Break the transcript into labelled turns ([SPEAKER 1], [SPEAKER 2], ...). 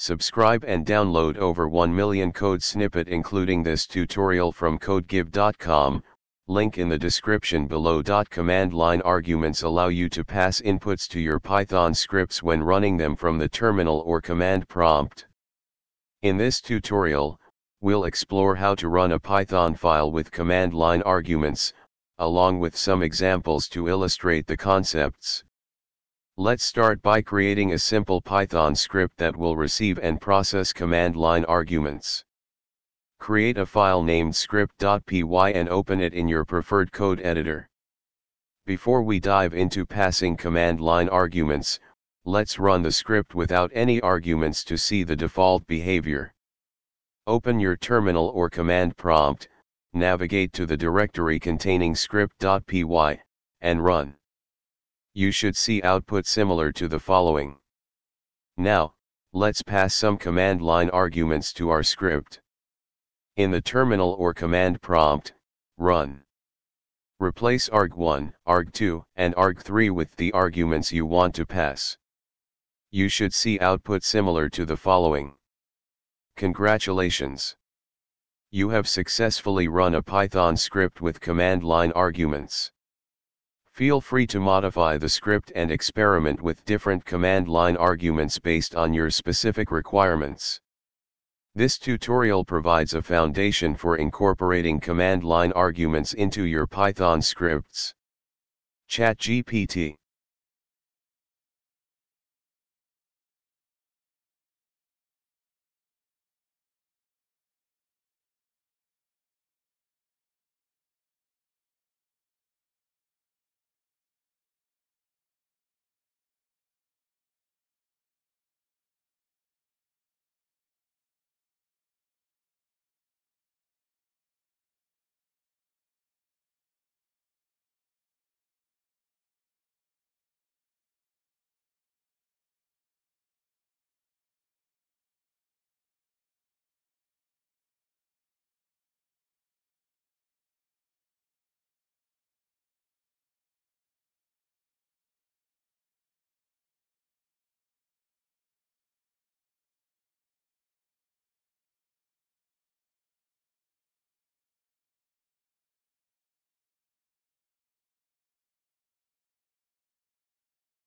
[SPEAKER 1] Subscribe and download over 1 million code snippet including this tutorial from codegive.com, link in the description below. Command line arguments allow you to pass inputs to your Python scripts when running them from the terminal or command prompt. In this tutorial, we'll explore how to run a Python file with command line arguments, along with some examples to illustrate the concepts. Let's start by creating a simple Python script that will receive and process command line arguments. Create a file named script.py and open it in your preferred code editor. Before we dive into passing command line arguments, let's run the script without any arguments to see the default behavior. Open your terminal or command prompt, navigate to the directory containing script.py, and run. You should see output similar to the following. Now, let's pass some command line arguments to our script. In the terminal or command prompt, run. Replace arg1, arg2, and arg3 with the arguments you want to pass. You should see output similar to the following. Congratulations! You have successfully run a Python script with command line arguments. Feel free to modify the script and experiment with different command line arguments based on your specific requirements. This tutorial provides a foundation for incorporating command line arguments into your Python scripts. ChatGPT.